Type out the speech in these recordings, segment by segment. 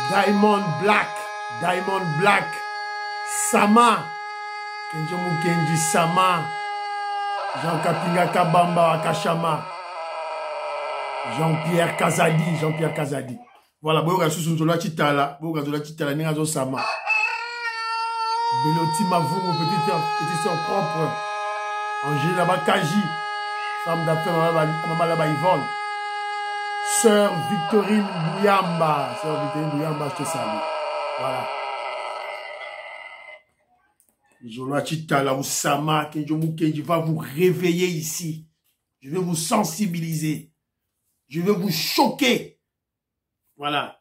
Diamond Black, Sama, Kenjo Mukenji Sama, Jean Kapinga Kabamba Akashama, Jean-Pierre Kazadi. Voilà, Boga Susunzola Chitala, Ningazo Sama. Beloti Mavou, petit sœur propre, Angéla Bakaji, femme d'affaires Maman Laba Yvonne. Sœur Victorine Bouyamba, je te salue. Voilà. Zola Chitala Oussama, Kenjo Mukenji va vous réveiller ici. Je vais vous sensibiliser. Je vais vous choquer. Voilà.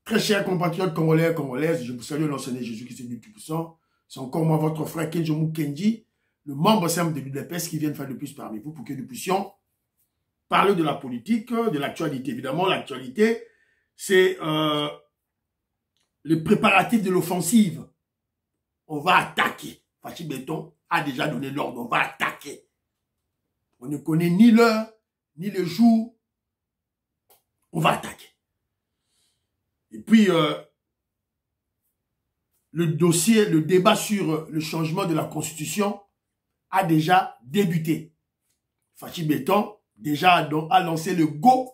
Très chers compatriotes congolais et congolaises, je vous salue au nom de Seigneur Jésus-Christ du Tout-Puissant. C'est encore moi, votre frère Kenjo Mukenji, le membre simple de l'UDPS qui vient de faire le plus parmi vous pour que nous puissions parler de la politique, de l'actualité. Évidemment, l'actualité, c'est le préparatif de l'offensive. On va attaquer. Fachi Béton a déjà donné l'ordre, on va attaquer. On ne connaît ni l'heure, ni le jour. On va attaquer. Et puis, le dossier, le débat sur le changement de la Constitution a déjà débuté. Fachi Béton déjà a lancé le go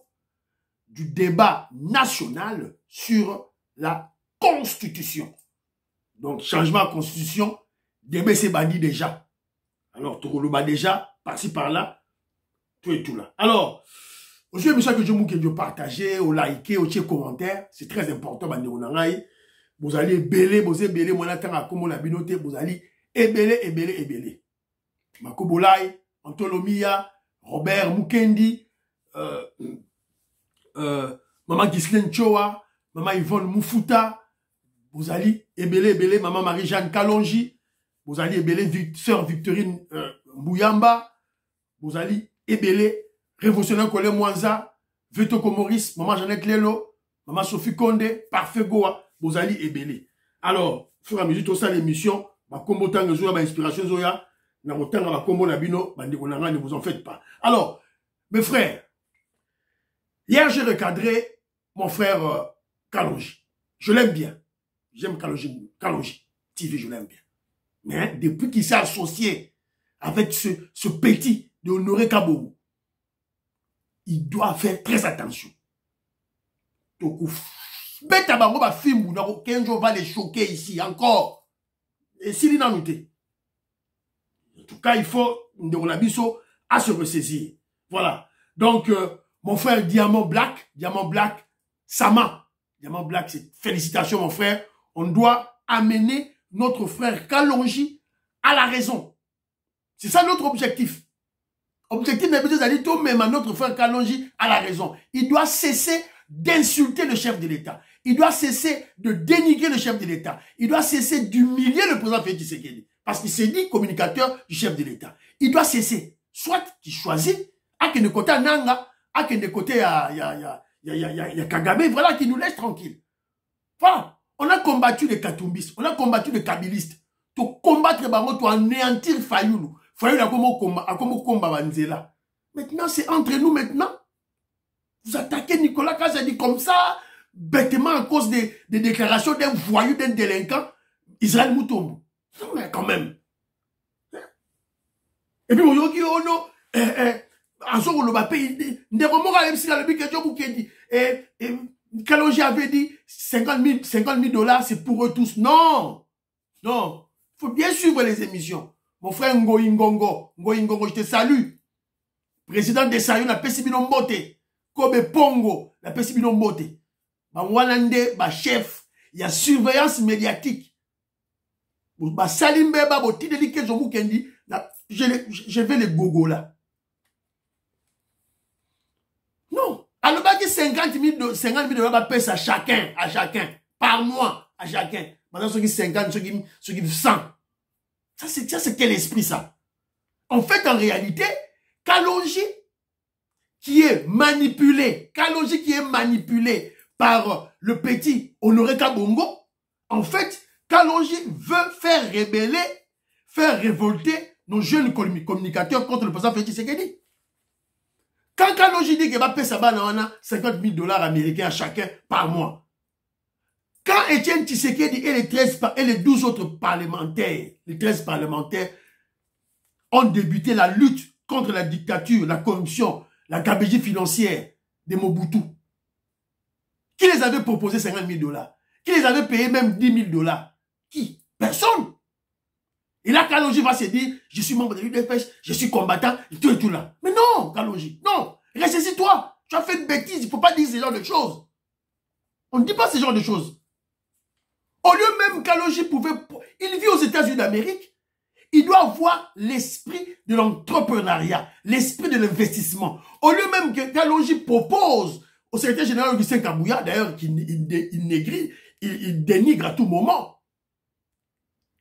du débat national sur la Constitution. Donc, changement de Constitution, débat c'est banni déjà. Alors, Tokoloba déjà, par-ci par-là, tout et tout là. Alors, aujourd'hui, monsieur que je vous partager, au liker, au tirer commentaire, c'est très important, vous allez béler, vous allez béler, mon attend à comme on a binoté, vous allez ébeler. Makobolai, Antolomia, Robert Mukendi, Maman Ghislaine Choa, Maman Yvonne Moufuta, vous allez ébeler, Maman Marie-Jeanne Kalonji, vous allez ébeler Sœur Victorine Bouyamba, vous allez ébeler Révolutionnaire Colin Mwanza, Vetoko Maurice, Maman Jeannette Lelo, Maman Sophie Condé, Parfait Goa, vous allez ébeler. Alors, au fur et à mesure, tout ça, l'émission, ma combo tang zoya, ma inspiration zoya, na motanga ma combo nabino, ne vous en faites pas. Alors, mes frères, hier j'ai recadré mon frère Kalonji. Je l'aime bien. J'aime Kalonji TV, je l'aime bien. Mais depuis qu'il s'est associé avec ce petit de Honoré Kabogo, il doit faire très attention. Beta bango ba film ou Kenjo va les choquer ici encore. Et s'il est noté. En tout cas, il faut à se ressaisir. Voilà. Donc, mon frère Diamond Black, Sama. Diamond Black, c'est félicitations, mon frère. On doit amener notre frère Kalonji à la raison. C'est ça notre objectif. Objectif n'est pas d'aller tout même à notre frère Kalonji à la raison. Il doit cesser d'insulter le chef de l'État. Il doit cesser de dénigrer le chef de l'État. Il doit cesser d'humilier le président Félix Tshisekedi. Parce qu'il s'est dit communicateur du chef de l'État. Il doit cesser. Soit qu'il choisit, à que de côté Nanga, à que de côté y a Kagame, voilà, qui nous laisse tranquille. Voilà. On a combattu les Katumbistes, on a combattu les Kabylistes. Pour combattre Bango, pour anéantir Fayoulou. Fayoulou a comme combat Banzela. Maintenant, c'est entre nous maintenant. Vous attaquez Nicolas Kazadi comme ça, bêtement à cause des déclarations d'un voyou, d'un délinquant, Israël Moutombo. Non, mais quand même. Et puis, on dit, oh non, Kalonji avait dit 50 000 dollars, c'est pour eux tous. Non, non. Il faut bien suivre les émissions. Mon frère Ngoyi Ngongo, je te salue. Président de Sayon, la Pessibino Mbote. Kobe Pongo, la Pessibino Mbote. Wanande, chef, il y a surveillance médiatique. Salim Beba, je vais les gogo là. Non. Alors, 50 000 dollars va payer à chacun, par mois, à chacun. Maintenant, ceux qui 50, ceux qui 100. Ça, c'est quel esprit, ça? En fait, en réalité, Kalonji, qui est manipulé par le petit Honoré Kabongo, en fait, Kalonji veut faire révolter nos jeunes communicateurs contre le président Félix Tshisekedi. Quand Kalonji dit qu'il va payer 50 000 dollars américains à chacun par mois, Quand Étienne Tshisekedi et les 12 autres parlementaires, les 13 parlementaires, ont débuté la lutte contre la dictature, la corruption, la gabegie financière de Mobutu, qui les avait proposé 50 000 $? Qui les avait payé même 10 000 $? Qui? Personne. Et là, Kalonji va se dire, je suis membre de l'UDPS, je suis combattant, et tout là. Mais non, Kalonji, non. Ressaisis-toi. Tu as fait une bêtise, il ne faut pas dire ce genre de choses. On ne dit pas ce genre de choses. Au lieu même Kalonji pouvait... Il vit aux États-Unis d'Amérique. Il doit avoir l'esprit de l'entrepreneuriat, l'esprit de l'investissement. Au lieu même que Kalonji propose au secrétaire général Augustin Kabouya, d'ailleurs, il dénigre à tout moment.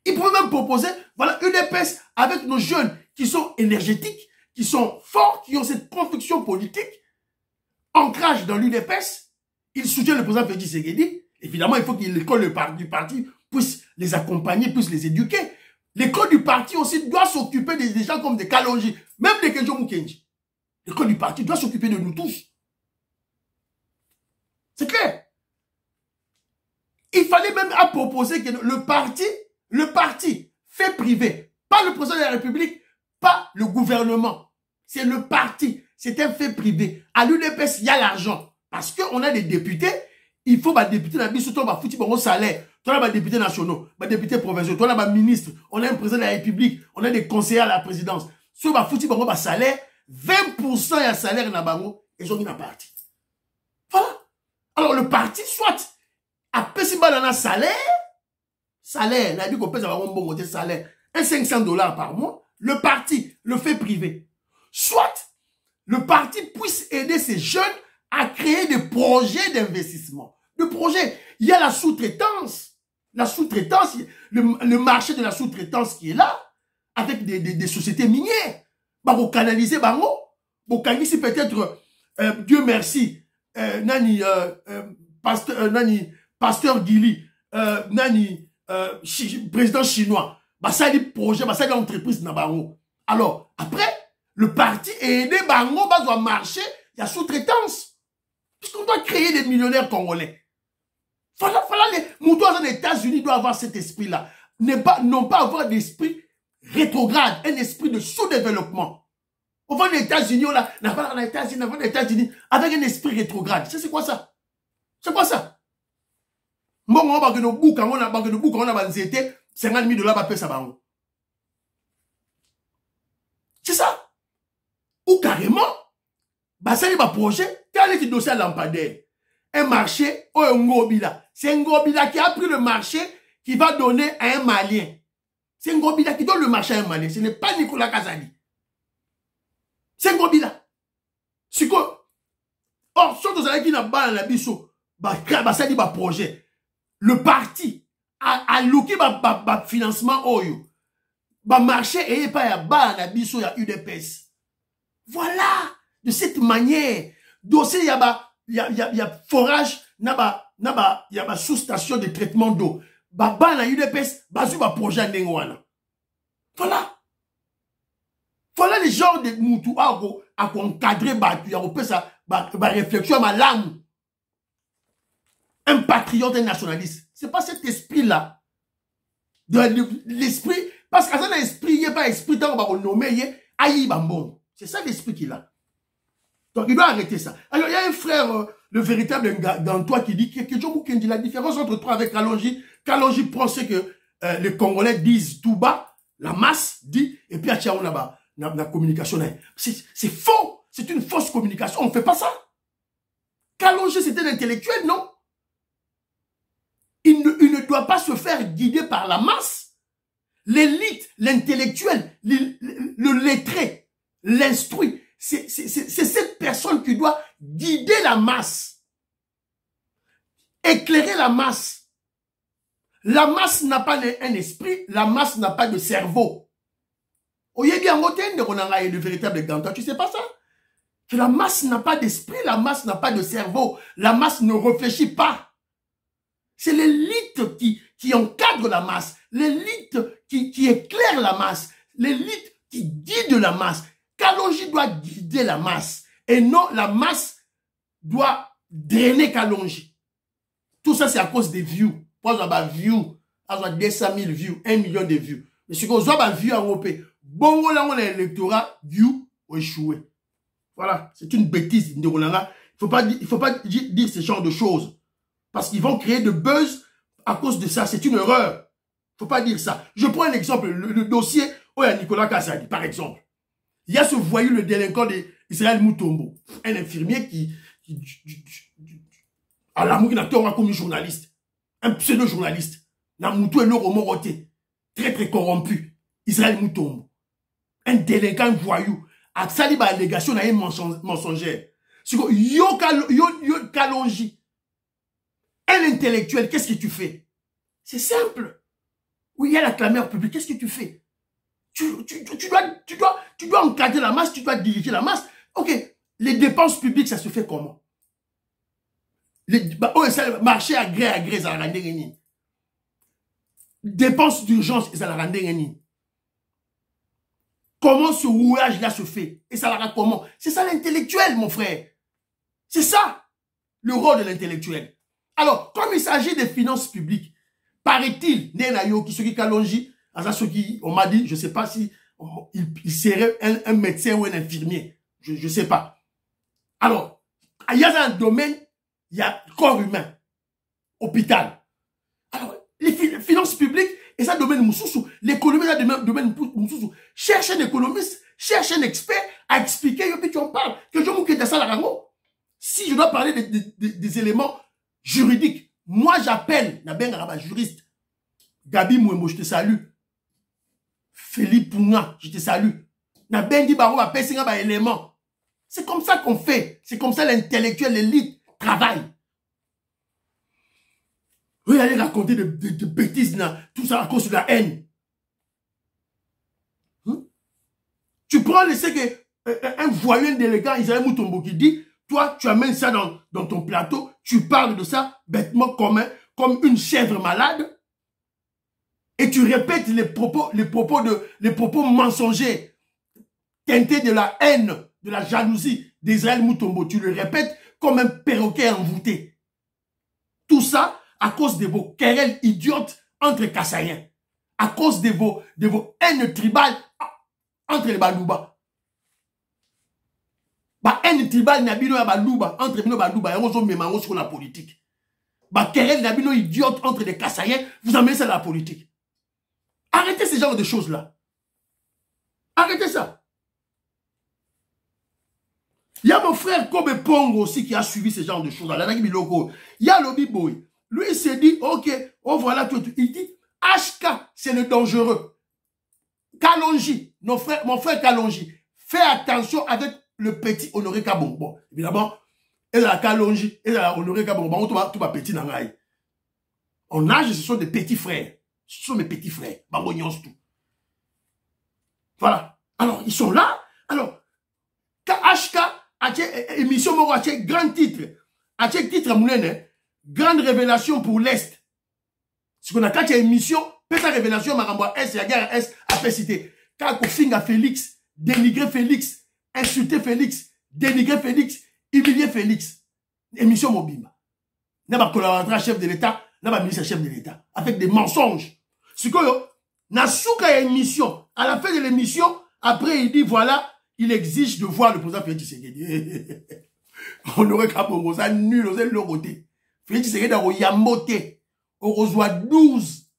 Il pouvait même proposer, voilà, une UDPS avec nos jeunes qui sont énergétiques, qui sont forts, qui ont cette conviction politique, ancrage dans l'UDPS. Il soutient le président Félix Tshisekedi. Évidemment, il faut que l'école du parti puisse les accompagner, puisse les éduquer. L'école du parti aussi doit s'occuper des gens comme des Kalonji, même des Kenjo Mukenji. L'école du parti doit s'occuper de nous tous. C'est clair. Il fallait même proposer que le parti fait privé, pas le président de la République, pas le gouvernement. C'est le parti. C'est un fait privé. À l'UDPS, il y a l'argent. Parce qu'on a des députés, il faut des députés dans le surtout foutu bon salaire. On a des députés nationaux, des députés provinciaux, on a des ministres, on a un président de la République, on a des conseillers à la présidence. Si on a foutu bon salaire, 20% de salaire dans bango, ils ont mis un parti. Voilà. Alors le parti, soit à Pessiba dans un salaire, on a dit qu'on peut avoir un bon côté salaire, un 500 $ par mois, le parti le fait privé. Soit le parti puisse aider ces jeunes à créer des projets d'investissement. De projets. Il y a la sous-traitance. La sous-traitance, le marché de la sous-traitance qui est là, avec des sociétés minières. Vous canalisez, vous canalisez peut-être, Dieu merci, Pasteur Guili, président chinois, ça dit projet, ça dit entreprise na bango. Alors, après, le parti est aidé, bango, doit marcher, il y a sous-traitance. Puisqu'on doit créer des millionnaires congolais. Voilà, les moutons aux États-Unis doivent avoir cet esprit-là. Non pas avoir d'esprit rétrograde, un esprit de sous-développement. On va aux États-Unis, on va aux États-Unis avec un esprit rétrograde. C'est quoi ça? C'est quoi ça? Bon, on va nous bouc, on a 50 000 $, payer ça. C'est ça. Ou carrément, ça y est, projet, tel est le dossier à lampadaire. Un marché, un Ngobila. C'est un Ngobila qui a pris le marché qui va donner à un Malien. C'est un Ngobila qui donne le marché à un Malien. Ce n'est pas Nicolas Kazali. C'est un Ngobila. C'est quoi? Or, surtout ça qui n'a pas la biso, ça dit projet. Le parti a loqué financement oyo. Marché et pas la biso ya UDPS. Voilà. De cette manière, dossier y a forage, y a sous-station de traitement d'eau. La UDPS, projet n'engwana. Voilà. Voilà les genres de moutou à encadrer batu, à réflexion à ma lame. Un patriote, un nationaliste. C'est pas cet esprit-là. L'esprit, parce qu'à ça, l'esprit, il n'y a pas esprit, tant qu'on va nommer, aïe, bambon. C'est ça l'esprit qu'il a. Donc, il doit arrêter ça. Alors, il y a un frère, le véritable Gantois, qui dit que la différence entre toi avec Kalonji, Kalonji pense que les Congolais disent tout bas, la masse dit, et puis, on a la communication. C'est faux. C'est une fausse communication. On ne fait pas ça. Kalonji, c'était l'intellectuel, non? Il ne doit pas se faire guider par la masse. L'élite, l'intellectuel, le lettré, l'instruit, c'est cette personne qui doit guider la masse, éclairer la masse. La masse n'a pas un esprit, la masse n'a pas de cerveau. Oye bien, le véritable Gantois, tu sais pas ça? Que la masse n'a pas d'esprit, la masse n'a pas de cerveau, la masse ne réfléchit pas. C'est l'élite qui encadre la masse, l'élite qui éclaire la masse, l'élite qui guide la masse. Kalonji doit guider la masse et non la masse doit drainer Kalonji. Tout ça, c'est à cause des views. Pour avoir views, avoir 200 000 views, 1 million de views. Mais si vous avez views en Europe, bon, là, on a l'électorat, view, ou échoué. Voilà, c'est une bêtise. Il ne faut pas dire ce genre de choses. Parce qu'ils vont créer de buzz à cause de ça. C'est une erreur. Il ne faut pas dire ça. Je prends un exemple. Le dossier où il y a Nicolas Kassadi, par exemple. Il y a ce voyou, le délinquant d'Israël Mutombo. Un infirmier qui à l'amour, il a comme journaliste. Un pseudo-journaliste. Namoutou et le roman roté. Très, très corrompu. Israël Mutombo. Un délinquant, un voyou. A sali ba allégation na mensongère. Yo Kalonji. Un intellectuel, qu'est-ce que tu fais? C'est simple. Oui, il y a la clameur publique, qu'est-ce que tu fais? Tu dois encadrer la masse, tu dois diriger la masse. Ok, les dépenses publiques, ça se fait comment? Marché à gré, ça la rende rien. Dépenses d'urgence, ça la rende rien. Comment ce rouage-là se fait? Et ça la rend comment? C'est ça l'intellectuel, mon frère. C'est ça, le rôle de l'intellectuel. Alors, comme il s'agit des finances publiques, paraît-il, on m'a dit, je ne sais pas si il serait un médecin ou un infirmier. Je ne sais pas. Alors, il y a un domaine, il y a corps humain, hôpital. Alors, les finances publiques, et ça domaine moussoussou. L'économie, ça domaine moussoussou. Cherche un économiste, cherche un expert à expliquer, et puis tu en parles. Que je m'occupe de ça, la rango. Si je dois parler des éléments juridiques, moi j'appelle, juriste, Gabi Mouembo, je te salue. Philippe Pouna, je te salue. Nabengi Baro, élément. C'est comme ça qu'on fait. C'est comme ça l'intellectuel, l'élite travaille. Vous allez raconter de bêtises, tout ça à cause de la haine. Tu prends le c'est que un voyou délégué, Israël Mutombo qui dit, toi, tu amènes ça dans ton plateau, tu parles de ça bêtement comme une chèvre malade, et tu répètes les propos mensongers, teintés de la haine, de la jalousie d'Israël Mutombo. Tu le répètes comme un perroquet envoûté. Tout ça à cause de vos querelles idiotes entre Kassaïens, à cause de vos haines tribales entre les Balouba. Ba haine tribale nabino ya Balouba, entre bino Balouba, et on mémango sur la politique. Ba querelle nabino idiote entre les Kassaïens, vous amenez ça dans la politique. Arrêtez ce genre de choses-là. Arrêtez ça. Il y a mon frère Kobe Pongo aussi qui a suivi ce genre de choses-là. Il y a Lobby Boy. Lui, il s'est dit, ok, oh voilà tout. Il dit, HK, c'est le dangereux. Kalonji, mon frère Kalonji, fais attention avec le petit Honoré Kabongo. Bon, évidemment, et la Kalonji, et la Honoré Kabongo, tout va petit dans l'ail. En âge, ce sont des petits frères. Ce sont mes petits frères. Bangognons tout. Voilà. Alors, ils sont là. Alors, HK, émission Moro, grand titre. Titre mounene, grande révélation pour l'Est. Ce qu'on a quand il y a émission, peut-être révélation, Maramboa S, la guerre S, a fait citer. Quand Finga Félix, dénigrer Félix, insulter Félix, dénigrer Félix, humilier Félix. Émission Mobimba. N'a pas collaborateur chef de l'État, n'a pas ministre chef de l'État. Avec des mensonges. Ce que, n'a souka émission. À la fin de l'émission, après il dit voilà, il exige de voir le président Félix Tshisekedi. On aurait qu'à bon, ça nul, on le côté. Félix Tshisekedi a yamboté. On reçoit 12.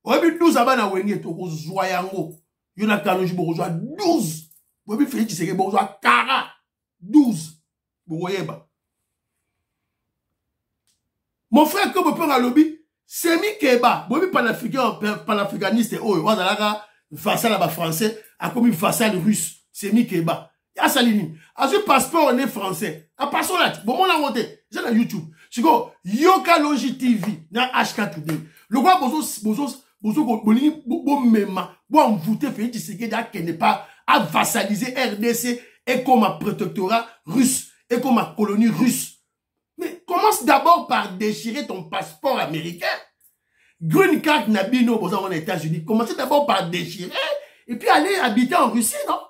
On a vu 12 avant la wenge, on reçoit yango. Yon a Kalonji, on reçoit 12. On a vu Félix Tshisekedi, on reçoit 12. Vous voyez pas. Mon frère, comme on peut à lobby, Semi Keba, bon, panafricaniste, oh, on a façade à français, a comme une façade russe. Semi Keba. Ya salini. A ce passeport, on est français. A passons là, bon, on a monté. C'est dans YouTube. C'est quoi? Yoka Logi TV, na HK Today. Le quoi, bon, mema, bon, envoûté, Félix Tshisekedi, qui n'est pas à vassaliser RDC et comme un protectorat russe, et comme une colonie russe. Mais commence d'abord par déchirer ton passeport américain. Green Card Nabino, aux États-Unis. Commencez d'abord par déchirer et puis aller habiter en Russie, non?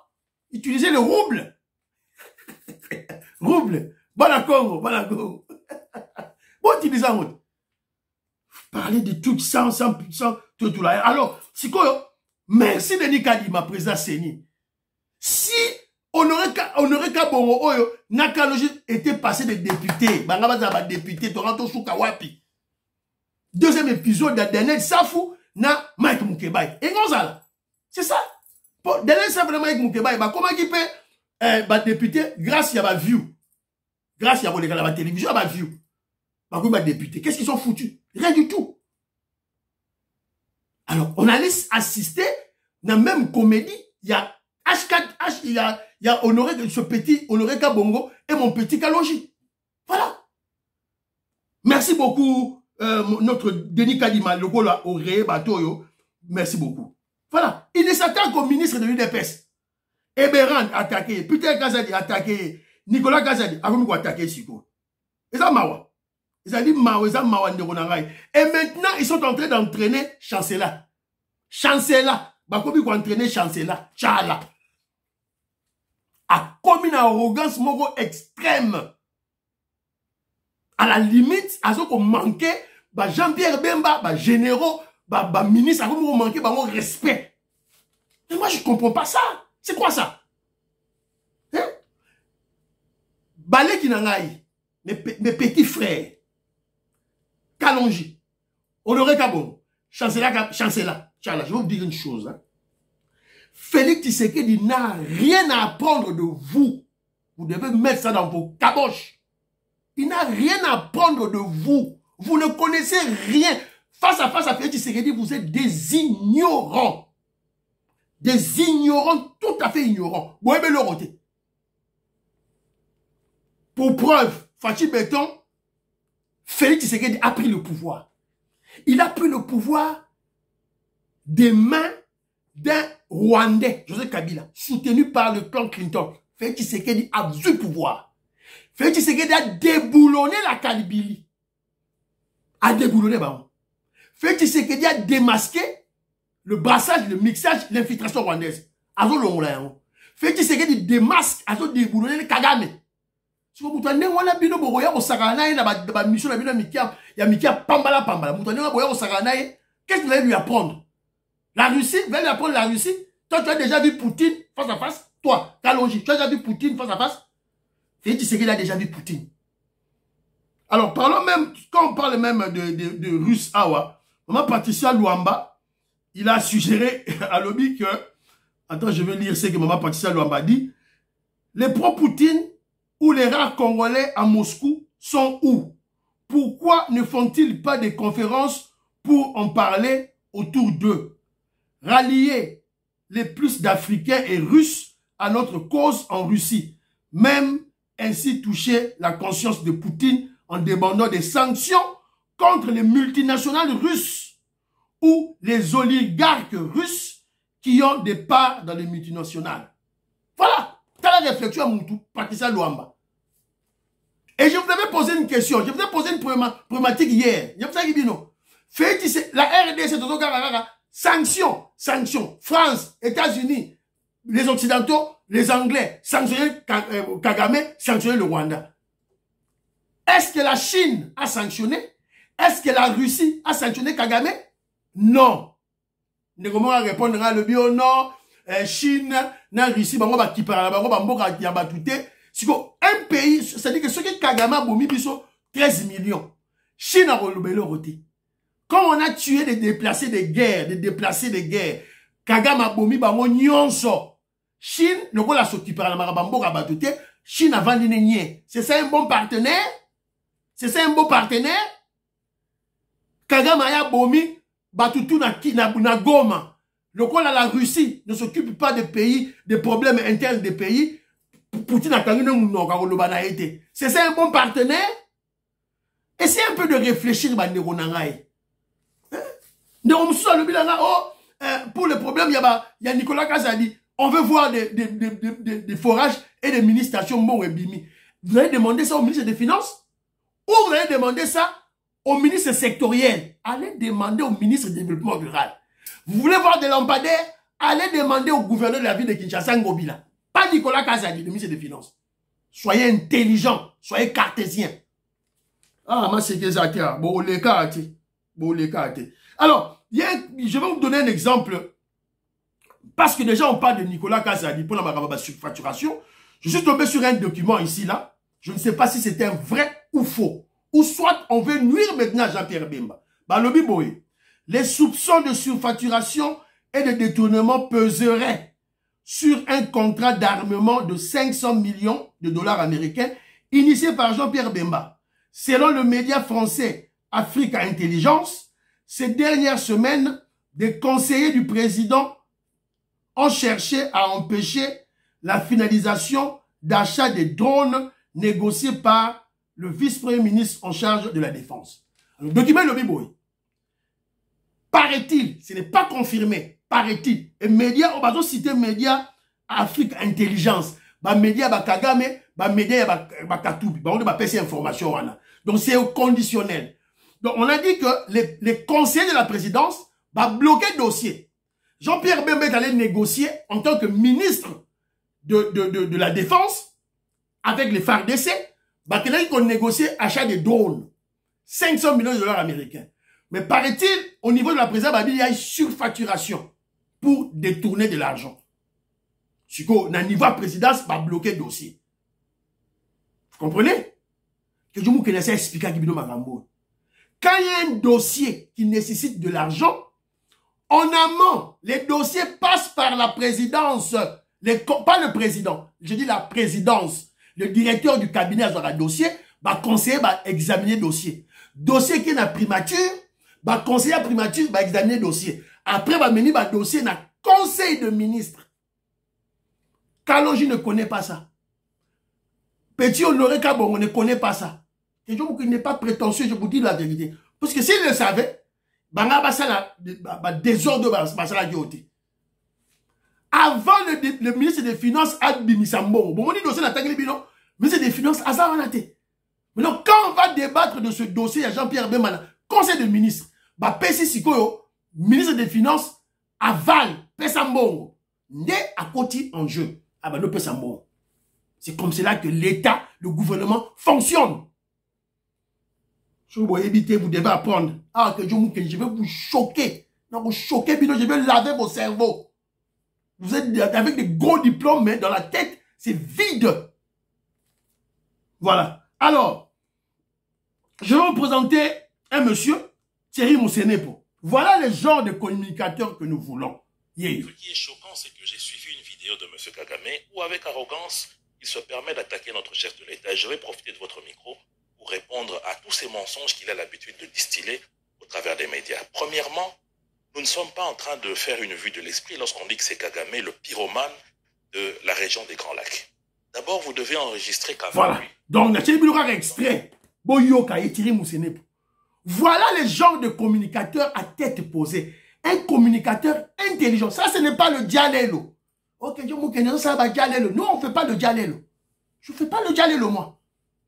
Utilisez le rouble. Rouble. Bon Congo. Bon, utilisez un autre. parler de trucs sans tout là. Alors, c'est quoi? Merci Denis Kadima, président Séni. Si Honoré Kabongo Oyo, Nakalogi était passé de député, Bangaba député, Toronto Soukawapi. Deuxième épisode de Daniel Safou, na Mike Moukebaï. Et Gonzala. C'est ça. Pour Daniel Safou, na Mike Moukebaï, comment il peut, député, grâce à ma view. Grâce à la télévision, à ma view. Bah, député. Qu'est-ce qu'ils sont foutus? Rien du tout. Alors, on allait assister dans la même comédie. Il y a H4H, il y a Honoré, ce petit Honoré Kabongo et mon petit Kalonji. Voilà. Merci beaucoup, notre Denis Kadima, le gars au Ré, Batoyo. Merci beaucoup. Voilà. Il ne s'attaque au ministre de l'UDPS. Eberand attaqué. Peter Kazadi attaqué. Nicolas Kazadi a voulu attaquer Siko. Et ça, Mawa. Ils ont dit Mawa, ils ont Mawa Nderonangai. Et maintenant, ils sont en train d'entraîner Chancela. Chancela. Bakobi ko entraîner Chancela. Tchala. A commis une arrogance moro extrême. À la limite, à ce qu'on manquait, bah Jean-Pierre Bemba, bah généraux, bah ministre, à qu'on manquait, bah mon respect. Mais moi, je comprends pas ça. C'est quoi ça? Hein? Balé Kinangaï, mes petits frères, Kalonji, Honoré Kabon, Chancela, Tchala, je vais vous dire une chose. Hein. Félix Tshisekedi n'a rien à apprendre de vous. Vous devez mettre ça dans vos caboches. Il n'a rien à apprendre de vous. Vous ne connaissez rien. Face à Félix Tshisekedi, vous êtes des ignorants. Des ignorants, tout à fait ignorants. Vous avez le roté. Pour preuve, Fachi Béton, Félix Tshisekedi a pris le pouvoir. Il a pris le pouvoir des mains d'un Rwandais, Joseph Kabila, soutenu par le clan Clinton. Félix Tshisekedi a vu le pouvoir. Félix Tshisekedi a déboulonné la Kalibili. A déboulonné, bah. Félix Tshisekedi a démasqué le brassage, le mixage, l'infiltration rwandaise. Azo l'ongla. Félix Tshisekedi démasque, azo déboulonné le Kagame. Si vous avez un bino boya au Saranaï, la mission la bino mikia pambala. Moutane boya au Saranaï, qu'est-ce que vous allez lui apprendre? La Russie, vous allez lui apprendre la Russie. Toi, tu as déjà vu Poutine face à face. Toi, Kalonji, tu as déjà vu Poutine face à face. Félix Tshisekedi a déjà vu Poutine. Alors, parlons même, quand on parle même de Russe Awa, maman Patricia Luamba, il a suggéré à Lobby que, attends, je vais lire ce que maman Patricia Luamba dit. Les pro-Poutine ou les rares Congolais à Moscou sont où? Pourquoi ne font-ils pas des conférences pour en parler autour d'eux? Rallier les plus d'Africains et Russes à notre cause en Russie. Même ainsi toucher la conscience de Poutine en demandant des sanctions contre les multinationales russes ou les oligarques russes qui ont des parts dans les multinationales. Voilà. T'as la réflexion à Moutou, Patricia Luamba. Et je vous avais posé une question. Je vous ai posé une problématique hier. Je vous ai dit non. La RDC, c'est tout sanctions. France, États-Unis, les Occidentaux, les Anglais, sanctionner Kagame, sanctionner le Rwanda. Est-ce que la Chine a sanctionné? Est-ce que la Russie a sanctionné Kagame? Non. Ne comment répondre à le bio non. Chine, na Russie, bango ba kipara, bango ba mboka ya batute. Un pays, c'est-à-dire que ceux qui Kagame a bomi biso 13 millions. Chine a relobé le roté. Quand on a tué des déplacés de guerre, Kagame a bomi bango nyonso. Chine, le rôle a s'occupé à la marabambo à batute. Chine a vendu nié. C'est ça un bon partenaire? C'est ça un bon partenaire? Kagame a bomi batutu na Goma. Le rôle à la Russie ne s'occupe pas des pays, des problèmes internes des pays. Poutine a kangé été. C'est ça un bon partenaire? Essayez un peu de réfléchir, pour le problème, il y a Nicolas Kazadi. On veut voir des forages et des ministrations bon et bimi. Vous allez demander ça au ministre des Finances? Ou vous allez demander ça au ministre sectoriel? Allez demander au ministre du Développement rural. Vous voulez voir des lampadaires? Allez demander au gouverneur de la ville de Kinshasa, Ngobila. Pas Nicolas Kazadi, le ministre des Finances. Soyez intelligents, soyez cartésiens. Ah, moi c'est que ça, bon, les cas, Alors, je vais vous donner un exemple. Parce que déjà, on parle de Nicolas Kazadi pour la surfacturation. Je suis tombé sur un document ici, là. Je ne sais pas si c'est un vrai ou faux. Ou soit on veut nuire maintenant à Jean-Pierre Bemba. Balobi Boye. Les soupçons de surfacturation et de détournement peseraient sur un contrat d'armement de 500 millions de dollars américains initié par Jean-Pierre Bemba. Selon le média français Africa Intelligence, ces dernières semaines, des conseillers du président ont cherché à empêcher la finalisation d'achat des drones négociés par le vice-premier ministre en charge de la défense. Alors, document le Biboy. Paraît-il, ce n'est pas confirmé, paraît-il. Et médias, on va citer médias Afrique Intelligence. Bah médias bah Kagame, bah médias bah Katoubi. Bah on va passer information voilà. Donc c'est conditionnel. Donc on a dit que les conseillers de la présidence va bloquer le dossier. Jean-Pierre Bemba est allé négocier en tant que ministre de la défense avec les FARDC. Bah qu'il a dit qu'on négociait achat des drones. 500 millions de dollars américains. Mais paraît-il, au niveau de la présidence, il y a une surfacturation pour détourner de l'argent. Si au niveau de la présidence, va bloquer le dossier. Vous comprenez? Que je vous connaissais expliquer à Gibido Magambo. Quand il y a un dossier qui nécessite de l'argent, en amont, les dossiers passent par la présidence. Pas le président, je dis la présidence. Le directeur du cabinet dans le dossier va conseiller, va examiner le dossier. Dossier qui est la primature, va conseiller la primature, va examiner le dossier. Après, va mener le dossier dans le conseil de ministre. Kalonji ne connaît pas ça. Petit Honoré Kabongo ne connaît pas ça. Et je vous n'est pas prétentieux, je vous dis la vérité. Parce que s'il le savait, banga basala désordre basala dioté. Avant le ministre des Finances Adbimisambo, bon on dit dossier d'attaque le ministre des Finances Azawanate. Maintenant quand on va débattre de ce dossier à Jean-Pierre Bemba, conseil de ministre, bah Pessi Sikoyo, ministre des Finances aval Pessambo, né à côté en jeu. Ah bah non Pessambo. C'est comme cela que l'État, le gouvernement fonctionne. Je vous éviter, vous devez apprendre. Ah, que je vais vous choquer. Non, vous choquer, je vais laver vos cerveaux. Vous êtes avec des gros diplômes, mais dans la tête, c'est vide. Voilà. Alors, je vais vous présenter un monsieur, Thierry Moussenepo. Voilà le genre de communicateur que nous voulons. Yeah. Ce qui est choquant, c'est que j'ai suivi une vidéo de M. Kagame où, avec arrogance, il se permet d'attaquer notre chef de l'État. Et je vais profiter de votre micro pour répondre à tous ces mensonges qu'il a l'habitude de distiller au travers des médias. Premièrement, nous ne sommes pas en train de faire une vue de l'esprit lorsqu'on dit que c'est Kagame, le pyromane de la région des Grands Lacs. D'abord, vous devez enregistrer qu'avant voilà. lui. Donc, extrait. Voilà le genre de communicateur à tête posée. Un communicateur intelligent. Ça, ce n'est pas le dialélo. Ok, ça va dialélo. Nous, on ne fait pas le dialélo. Je ne fais pas le dialélo, moi.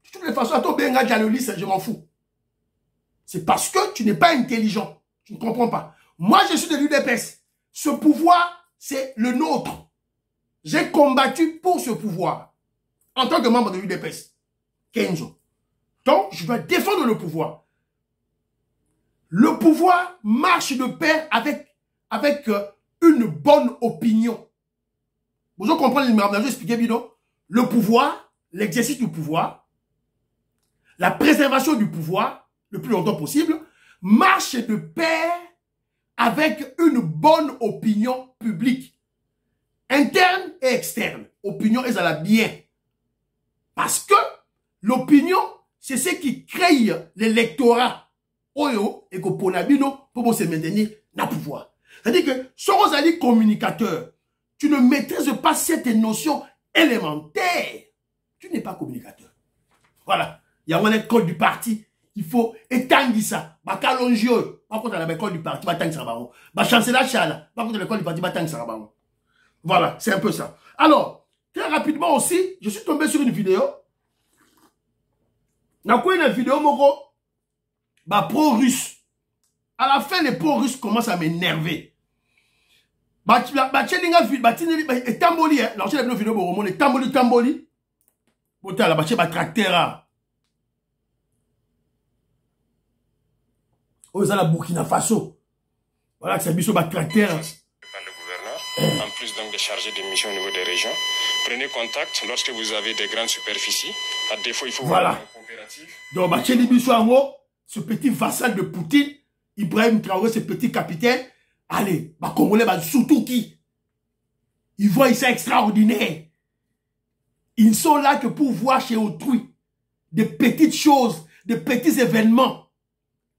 De toutes les façons, à toi, benga dialoliste, je m'en fous. C'est parce que tu n'es pas intelligent. Tu ne comprends pas. Moi, je suis de l'UDPS. Ce pouvoir, c'est le nôtre. J'ai combattu pour ce pouvoir. En tant que membre de l'UDPS. Kenzo. Donc, je dois défendre le pouvoir. Le pouvoir marche de pair avec une bonne opinion. Vous comprenez, je vais expliquer, bidon. Le pouvoir, l'exercice du pouvoir, la préservation du pouvoir, le plus longtemps possible, marche de pair avec une bonne opinion publique. Interne et externe. Opinion est à la bien. Parce que l'opinion, c'est ce qui crée l'électorat. Oyo et que Ponabino pour se maintenir dans le pouvoir. C'est-à-dire que, si vous êtes communicateur, tu ne maîtrises pas cette notion élémentaire. Tu n'es pas communicateur. Voilà. Il y a un code du parti. Il faut étendre ça. Bakalonjio. Par contre, l'école du parti, batang sarabao. Chancela chala. Par contre, l'école du parti, batang sarabao. Voilà. C'est un peu ça. Alors, très rapidement aussi, je suis tombé sur une vidéo. Dans quoi une vidéo, moko? Pro-russe. À la fin, les pro-russes commencent à m'énerver. Tamboli, hein. Alors, j'ai la vidéo, Tamboli. Bota la tractera. Oh, ça la Burkina Faso. Voilà, c'est biso tracteur. En plus donc de charger des missions au niveau des régions. Prenez contact lorsque vous avez des grandes superficies. À défaut, il faut voilà. voir un coopératif. Donc, Bacheli Biso Ango, ce petit vassal de Poutine, Ibrahim Traoré, ce petit capitaine, allez, bah Congolais, bah surtout qui? Ils voient ça extraordinaire. Ils sont là que pour voir chez autrui des petites choses, des petits événements.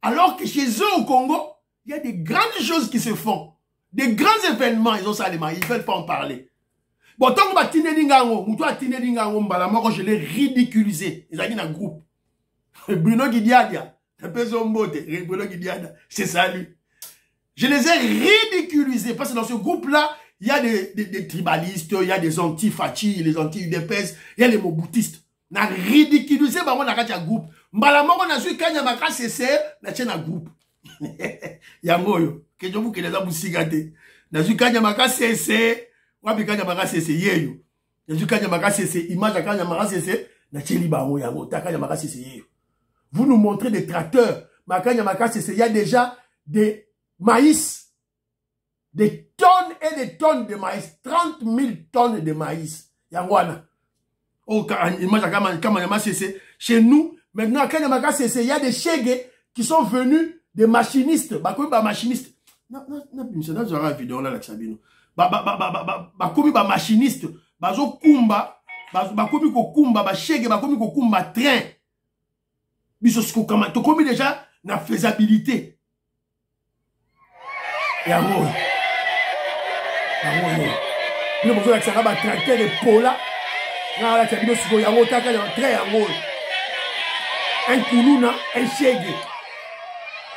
Alors que chez eux au Congo, il y a des grandes choses qui se font. Des grands événements, ils ont ça les mains, ils ne veulent pas en parler. Bon, tant que je l'ai ridiculisé. Ils ont dit dans le groupe. Bruno Guidiadia, c'est ça lui. Je les ai ridiculisés parce que dans ce groupe-là, il y a des tribalistes, il y a des anti-Fachi, les anti-UDPS, il y a les moboutistes. On a ridiculisé dans le groupe. Mbalamoko na zui kanya maka sese na tchena groupe. Yangoyo, que je vous que les abousigate. Na zui kanya maka sese, wapi kanya maka sese yeyo. Na zui kanya maka sese, image kanya maka sese, na tcheli bango yango, ta kanya maka sese yeyo. Vous nous montrez des tracteurs, makanya maka sese, il y a déjà des maïs, des tonnes et des tonnes de maïs, 30 000 tonnes de maïs. Yangwana. Oh, image kanya maka sese, chez nous, maintenant, quand il y a des chègues qui sont venus, des machinistes. Bakoumi ba machiniste. Non, j'aurai une vidéo là, Sabino. Bakoumi ba machiniste. Bazo kumba. Bakoumi ko kumba, ba chègue, bakoumi ko kumba train. Biso sko kama. To komi déjà na faisabilité. Yango. Nous avons dit que ça va tracteur de Pola. Là, la Sabino sko yango taka train yango. Un koulouna, un chègue.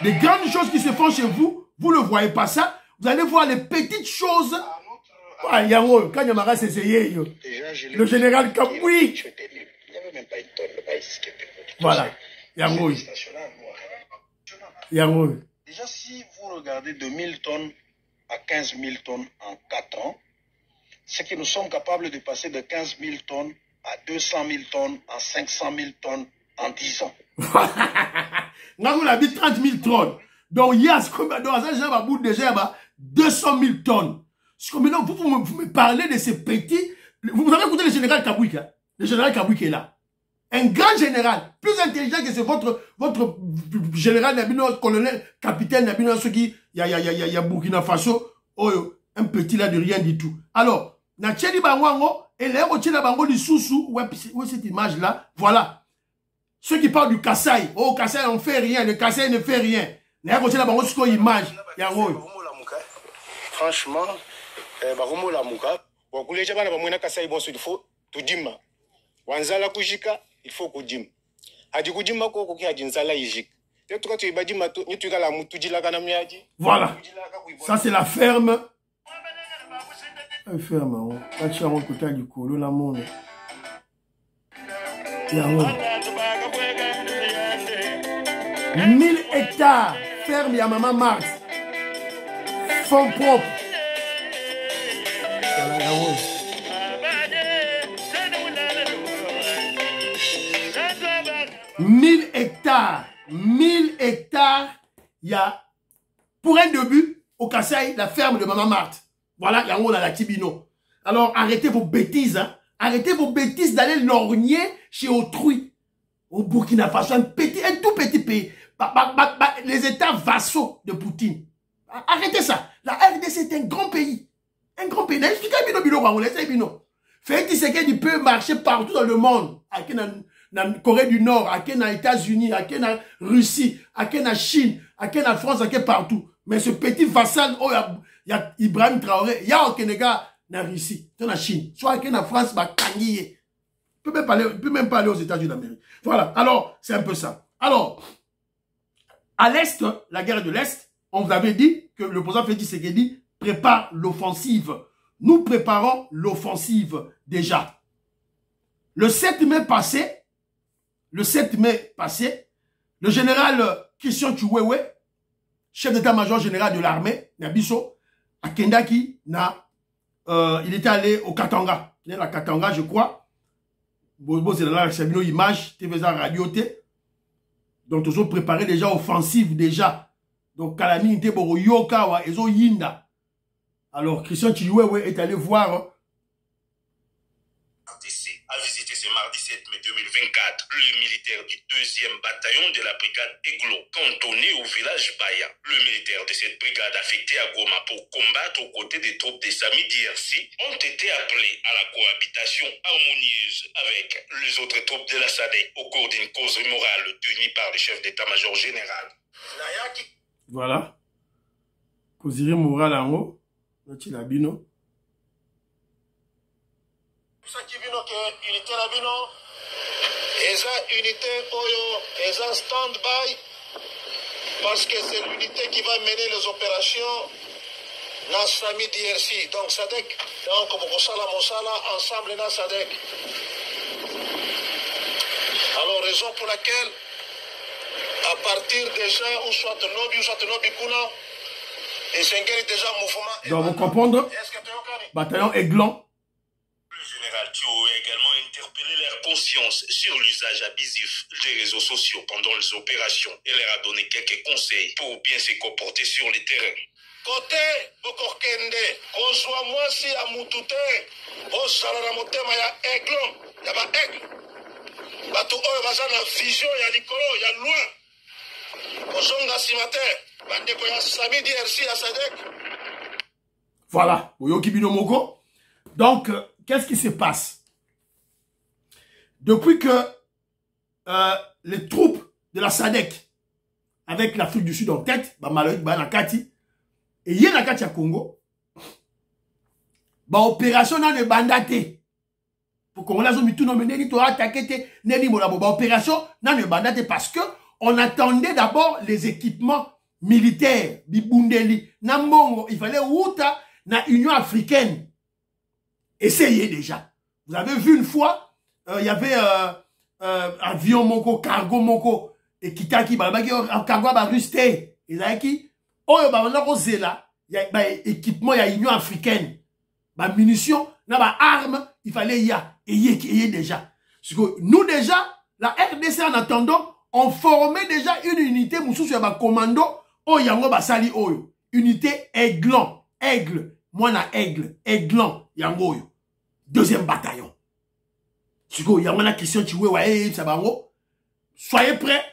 Des grandes choses qui se font chez vous, vous ne voyez pas ça. Vous allez voir les petites choses. Ah, Yango, quand Yamara s'est essayé, le général Kapoui. Il n'y avait même pas une tonne de maïs qui était. Voilà. Yango. Yango. Déjà, si vous regardez de 1000 tonnes à 15 000 tonnes en 4 ans, c'est que nous sommes capables de passer de 15 000 tonnes à 200 000 tonnes, à 500 000 tonnes en 10 ans. On a dit 30 000 tonnes. Donc, il y a ce qu'on a déjà 200 000 tonnes. Vous me parlez de ces petits. Vous avez écouté le général Kabouik. Hein? Le général Kabouik est là. Un grand général, plus intelligent que c'est votre général Nabino, colonel, capitaine Nabino, ceux qui, il y a Burkina Faso, oh, un petit là de rien du tout. Alors, na Tcheli Bangwango, et là, on tient la Bango du Soussou, ouais, cette image là, voilà. Ceux qui parlent du Kassai, oh, Kassai on fait rien, le Kassai ne fait rien. Franchement, il faut Kujim. Voilà. Ça, c'est la ferme. La ferme, du colo, la monde. 1000 hectares, ferme, ya maman Mars. Fonds propres. 1000 hectares. 1000 hectares, il y a, pour un début, au Kassai, la ferme de maman Marthe. Voilà, il y a la Tibino. Alors, arrêtez vos bêtises, hein. Arrêtez vos bêtises d'aller lorgner chez autrui. Au Burkina Faso, un tout petit pays. Les États vassaux de Poutine. Arrêtez ça. La RDC est un grand pays. Un grand pays. Il peut marcher partout dans le monde. En Corée du Nord, en États-Unis, en Russie, en Chine, en France, partout. Mais ce petit vassal, il y a Ibrahim Traoré, il y a Okenega en Russie, en Chine. Soit en France, il ne peut même pas aller aux États-Unis d'Amérique. Voilà. Alors, c'est un peu ça. Alors, à l'Est, la guerre de l'Est, on vous avait dit que le président Félix Tshisekedi prépare l'offensive. Nous préparons l'offensive déjà. Le 7 mai passé, le général Christian Chiwewe, chef d'état-major général de l'armée, Nabiso, à Kendaki, il était allé au Katanga. Il est à Katanga, je crois. Bon, c'est là, c'est une image, TV Radio T. Donc, ils ont préparé déjà offensive déjà Donc, Kalami Nteboro Yokawa, Ezo Yinda. Alors, Christian Chilouewe est allé voir. A visité ce mardi 7 mai 2024 le militaire du 2e bataillon de la brigade Eglo, cantonné au village Baya. Le militaire de cette brigade affecté à Goma pour combattre aux côtés des troupes des Sami DRC ont été appelés à la cohabitation harmonieuse avec les autres troupes de la SADC au cours d'une causerie morale tenue par le chef d'état-major général. Voilà. Causerie morale en haut. Bino. Ça qui vient que unité la bino, esa unité oyo, esa stand-by, parce que c'est l'unité qui va mener les opérations dans Sami DRC. Donc SADC, donc comme Mosala ensemble dans SADC. Alors raison pour laquelle, à partir déjà où soit Nobi Kuna, et Sengeri déjà mouvement. Donc vous comprendre, bataillon Aiglon. Le général Thio a également interpellé leur conscience sur l'usage abusif des réseaux sociaux pendant les opérations et leur a donné quelques conseils pour bien se comporter sur le terrain. Côté Bokorkende, reçois-moi si à Moutouté, au Salaramotema, il y a Aiglon, il y a pas Aigle. Batou Oyo Bazan a vision, il y a Nicolo, il y a loin. Ozonga Simate, Bandeko, il y a Sami DRC, il y a Sadek. Voilà, Oyoki Binomoko. Donc, qu'est-ce qui se passe? Depuis que les troupes de la SADC, avec l'Afrique du Sud en tête, Nakati, et Nakati à Congo, opération dans le bandaté. Pour qu'on a mis tout le monde, attaqué, opération dans le bandaté parce que on attendait d'abord les équipements militaires, Bibundeli, Nambongo, il fallait Outa, na Union africaine. Essayez déjà. Vous avez vu une fois, il y avait avion moko, cargo moko, et kitaki, cargo rusté. Et là, qui, il y a équipement, il y a Union africaine. Munitions, armes, il fallait y a déjà. Parce que nous déjà, la RDC en attendant, on formait déjà une unité, moussou sur le commando, yango basali oyo. Unité Aiglon, Aigle, moi na Aigle, Aiglon, yango oyo. 2e bataillon. Il y a une question qui soyez prêts.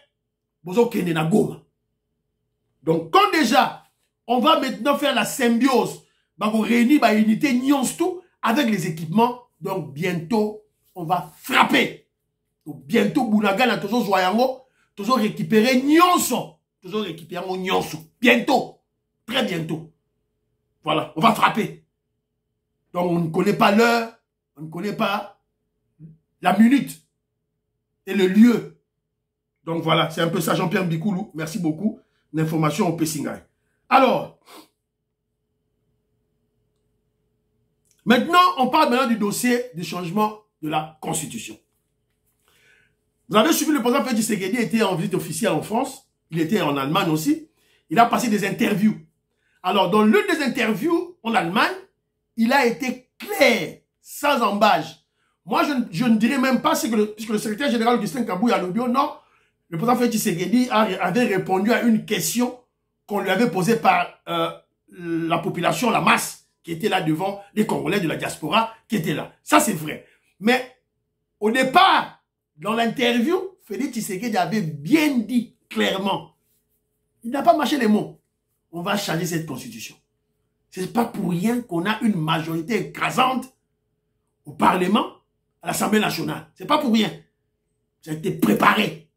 Donc, quand déjà, on va maintenant faire la symbiose, on réunit l'unité tout avec les équipements. Donc, bientôt, on va frapper. Donc, bientôt, Bounaga, toujours récupérer Nyonso. Toujours récupérer mon Nyonso. Bientôt. Très bientôt. Voilà, on va frapper. Donc, on ne connaît pas l'heure. On ne connaît pas la minute et le lieu. Donc voilà, c'est un peu ça, Jean-Pierre Bikoulou. Merci beaucoup. L'information au Pessingaï. Alors, maintenant, on parle maintenant du dossier du changement de la Constitution. Vous avez suivi le président Félix Tshisekedi était en visite officielle en France. Il était en Allemagne aussi. Il a passé des interviews. Alors, dans l'une des interviews en Allemagne, il a été clair, sans embâche. Moi, je ne dirais même pas, puisque le secrétaire général Augustin Kabouya Lobio, non, le président Félix Tshisekedi avait répondu à une question qu'on lui avait posée par la population, la masse, qui était là devant, les Congolais de la diaspora, qui étaient là. Ça, c'est vrai. Mais, au départ, dans l'interview, Félix Tshisekedi avait bien dit clairement, il n'a pas mâché les mots, on va changer cette constitution. C'est pas pour rien qu'on a une majorité écrasante au Parlement, à l'Assemblée nationale. C'est pas pour rien. Ça a été préparé.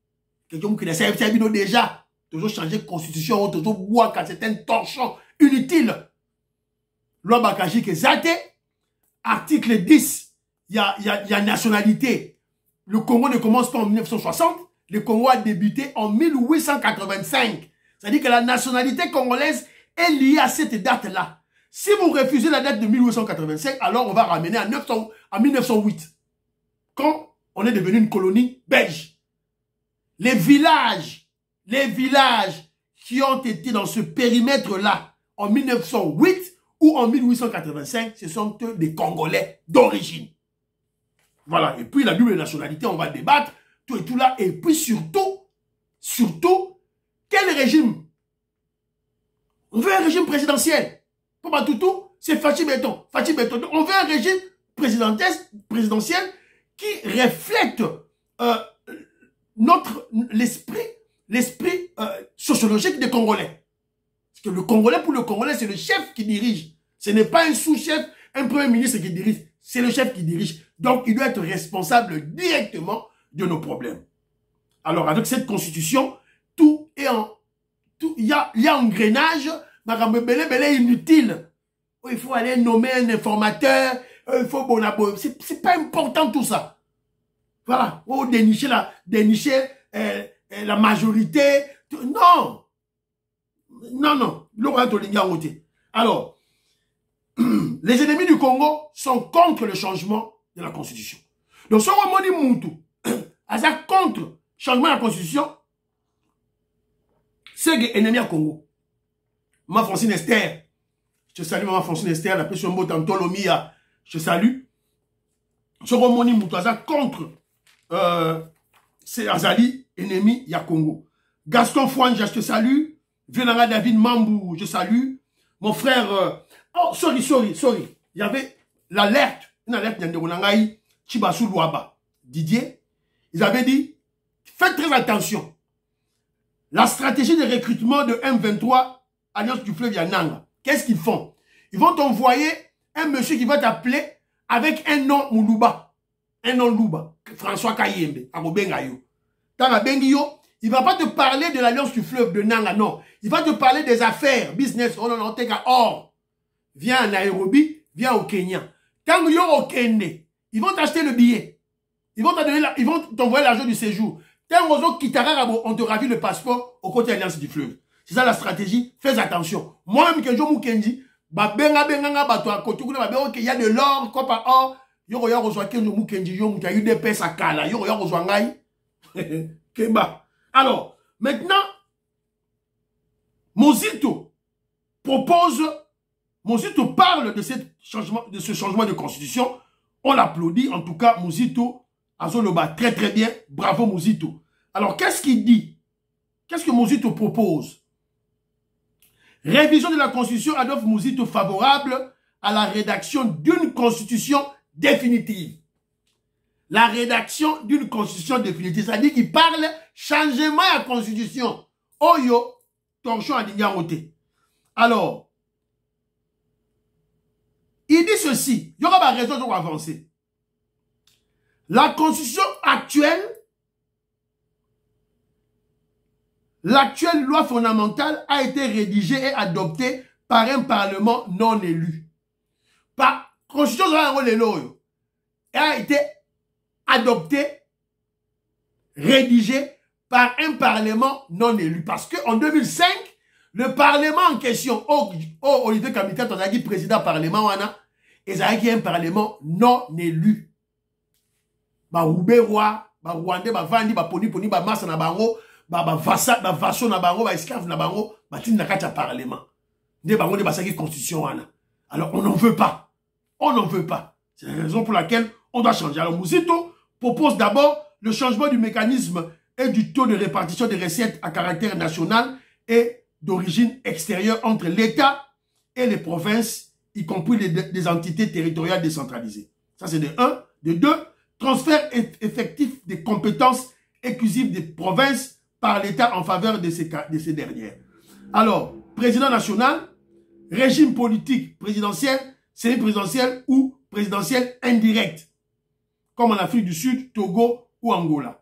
Quelqu'un qui essaie déjà, toujours changer de constitution, toujours boire quand c'est un torchon inutile. Loi Bakaji qui est article 10, il y a nationalité. Le Congo ne commence pas en 1960, le Congo a débuté en 1885. C'est-à-dire que la nationalité congolaise est liée à cette date-là. Si vous refusez la date de 1885, alors on va ramener à 1908. Quand on est devenu une colonie belge. Les villages qui ont été dans ce périmètre-là en 1908 ou en 1885, ce sont eux des Congolais d'origine. Voilà. Et puis la double nationalité, on va débattre, tout et tout là. Et puis surtout, quel régime On veut un régime présidentiel. Pour Matoutou, c'est Fachi Béton. Fachi Béton. On veut un régime présidentiel qui reflète l'esprit sociologique des Congolais. Parce que le Congolais, pour le Congolais, c'est le chef qui dirige. Ce n'est pas un sous-chef, un premier ministre qui dirige. C'est le chef qui dirige. Donc, il doit être responsable directement de nos problèmes. Alors, avec cette constitution, tout est en... Il y a engrenage, mais inutile. Il faut aller nommer un informateur, il faut bonabo. C'est pas important tout ça. Voilà. Oh, dénicher la majorité. Non. Non. Alors, les ennemis du Congo sont contre le changement de la constitution. Donc, si on dit Moutou, contre le changement de la constitution, c'est l'ennemi au Congo. Maman Francine Esther, je te salue Maman Francine Esther, la personne mot Tantolomia, je te salue. Si on dit Moutou, contre c'est Azali, ennemi ya Congo. Gaston Fouanja, je te salue. Venara David Mambou, je salue. Mon frère... Oh, sorry. Il y avait l'alerte, une alerte d'Yanderonangaï, Chibassou Louaba, Didier. Ils avaient dit, faites très attention. La stratégie de recrutement de M23, Alliance du fleuve Yananga, qu'est-ce qu'ils font? Ils vont t'envoyer un monsieur qui va t'appeler avec un nom Moulouba. Un nom Louba. François Kayembe, Agobengayo. Tanga Bengiyo, il ne va pas te parler de l'Alliance du fleuve de Nanga, non. Il va te parler des affaires, business, or. Viens en Nairobi, viens au Kenya. Quand ils au Kenya, ils vont t'acheter le billet. Ils vont t'envoyer l'argent du séjour. Quand on te ravit le passeport au côté de l'Alliance du fleuve. C'est ça la stratégie. Fais attention. Moi-même, que je m'oukendi, il y a de l'or, quoi par or. Il y a eu des pèses à Kala. Alors, maintenant, Mozito parle de ce changement de constitution. On l'applaudit. En tout cas, Mozito, Azoloba, très très bien. Bravo Mozito. Alors, qu'est-ce qu'il dit? Qu'est-ce que Mozito propose? Révision de la constitution, Adolphe Mozito favorable à la rédaction d'une constitution définitive. La rédaction d'une constitution définitive. Ça dit qu'il parle changement à la constitution. Oyo, torchon à Dinyamote. Alors, il dit ceci. Il y aura pas raison de avancer. La constitution actuelle, l'actuelle loi fondamentale a été rédigée et adoptée par un parlement non élu. La constitution a été adoptée, rédigée par un parlement non élu. Parce qu'en 2005, le parlement en question, Olivier Kamita, on a dit président parlement, et ça a été un parlement non élu. Rwanda, Vandi, Poni, Massa na bango, Vasso na bango, esclave na bango, Tin na kacha parlement. De bango de basaki constitution wana. Alors on n'en veut pas. On n'en veut pas. C'est la raison pour laquelle on doit changer. Alors Mozito propose d'abord le changement du mécanisme et du taux de répartition des recettes à caractère national et d'origine extérieure entre l'État et les provinces, y compris les entités territoriales décentralisées. Ça c'est de 1. De 2, transfert effectif des compétences exclusives des provinces par l'État en faveur de ces dernières. Alors, président national, régime politique présidentiel, semi-présidentiel ou présidentiel indirect, comme en Afrique du Sud, Togo ou Angola.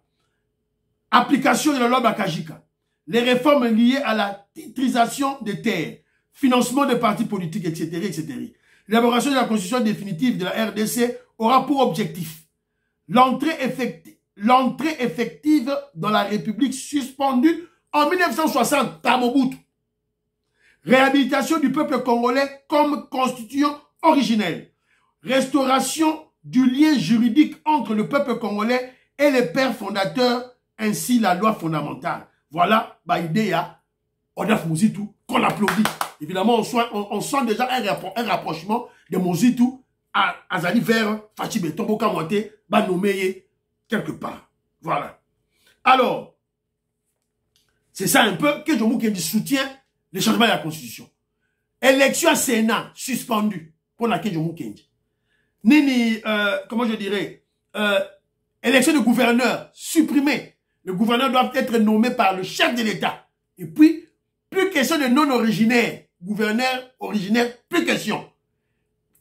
Application de la loi Bakajika. Les réformes liées à la titrisation des terres, financement des partis politiques, etc., etc. L'élaboration de la constitution définitive de la RDC aura pour objectif l'entrée effective dans la République suspendue en 1960 par Mobutu. Réhabilitation du peuple congolais comme constitution originelle. Restauration du lien juridique entre le peuple congolais et les pères fondateurs, ainsi la loi fondamentale. Voilà, Baïdéa, Odaf Mouzitou, qu'on applaudit. Évidemment, on sent déjà un rapprochement de Mouzitou à Azali vers Fachi Betombo Kamwate, Banomeye, quelque part. Voilà. Alors, c'est ça un peu que Jomou qui soutient le changement de la Constitution. Élection à Sénat suspendue pour la Kenjo Mukenji. Nini, comment je dirais, élection de gouverneur supprimée. Le gouverneur doit être nommé par le chef de l'État. Et puis, plus question de non-originaire. Gouverneur originaire, plus question.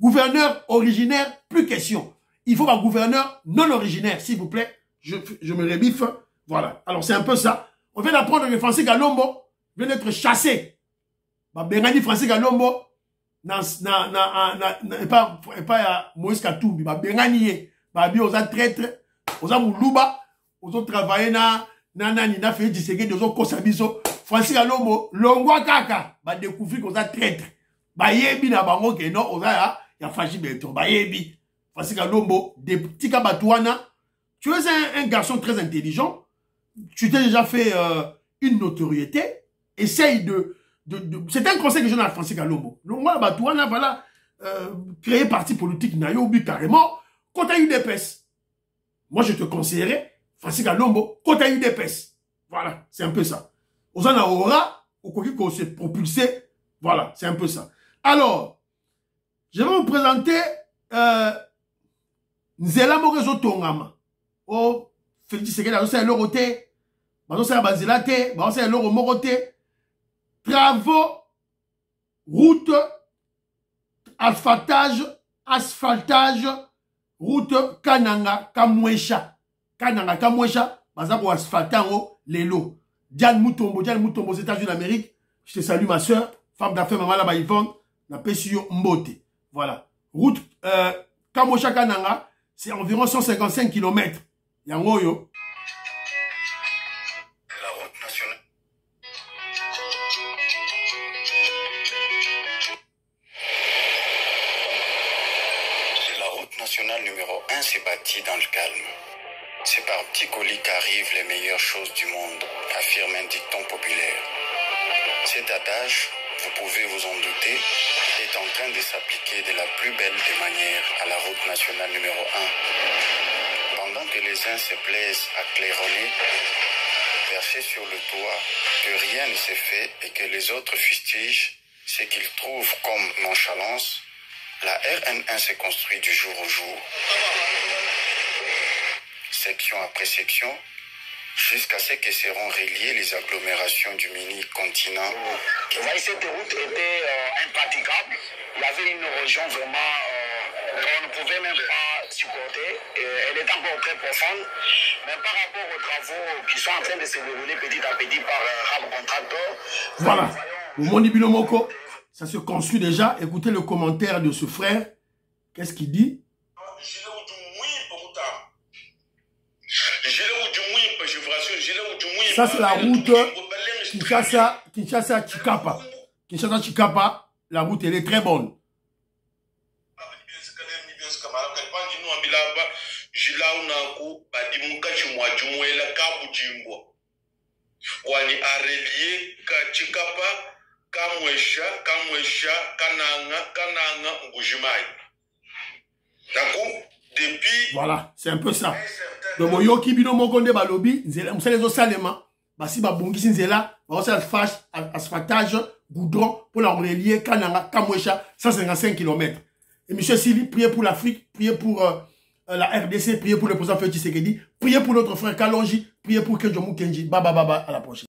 Gouverneur originaire, plus question. Il faut un gouverneur non originaire, s'il vous plaît. Je me rebiffe. Voilà. Alors, c'est un peu ça. On vient d'apprendre que Francis Galombo vient d'être chassé. Bengani Francis Galombo, pas Moïse Katumbi, Bengani, Babi, aux traîtres, aux Moulouba, aux travaillé na fait disséquer des autres Kosabiso, Francis Galombo, Longwa Kaka, découvrir qu'on a traître. Yebi na bango que non, on a, il y a Fachi Beton, Yebi, Francis Galombo, des petits Kabatouana. Tu es un garçon très intelligent, tu t'es déjà fait une notoriété, essaye c'est un conseil que je donne à Francis Galombo. Longwa Batouana, voilà, créer parti politique, n'a eu carrément, quand tu as eu des pèses. Moi, je te conseillerais, Francis Galombo, quand tu as eu des pèses. Voilà, c'est un peu ça. Aux en aura, au coquille qu'on s'est propulsé. Voilà, c'est un peu ça. Alors, je vais vous présenter Nzela Morezo Tongama. Oh, Félix Sekeda, c'est l'oroté. C'est Bazilate, c'est l'oromoroté. Travaux, route, asphaltage, route Kananga, Kamwesha. Kananga, Kamwesha, pour asphaltango, Lelo. Diane Moutombo aux États-Unis d'Amérique. Je te salue, ma soeur. Femme d'affaires, maman là-bas, Yvonne. Na Pessio Mbote. Voilà. Route, Kamwesha Kananga, c'est environ 155 km. Yangoyo. Numéro 1 s'est bâti dans le calme. C'est par petits colis qu'arrivent les meilleures choses du monde, affirme un dicton populaire. Cet adage, vous pouvez vous en douter, est en train de s'appliquer de la plus belle des manières à la route nationale numéro 1. Pendant que les uns se plaisent à claironner, perchés sur le toit, que rien ne s'est fait et que les autres fustigent ce qu'ils trouvent comme nonchalance, la RN1 s'est construite du jour au jour, section après section, jusqu'à ce que seront reliées les agglomérations du mini-continent. Vous voyez, cette route était impraticable. Il y avait une région vraiment qu'on ne pouvait même pas supporter. Elle est encore très profonde. Mais par rapport aux travaux qui sont en train de se dérouler petit à petit par Ram Contractor. Voilà. Mon Ibinomoko. Ça se construit déjà. Écoutez le commentaire de ce frère. Qu'est-ce qu'il dit? Ça, c'est la route Kinshasa-Chikapa. Kinshasa-Chikapa, la route, elle est très bonne. Voilà, c'est un peu ça. Donc, Yoki Bino Mokonde Balobi, vous savez les autres salements, si Babungi Sinzela, asphaltage, goudron, pour la relier, Kananga, Kamwesha, 155 km. Et M. Sili, priez pour l'Afrique, priez pour la RDC, priez pour le président Félix Tshisekedi, priez pour notre frère Kalonji, priez pour Kenjo Mukenji. Baba, à la prochaine.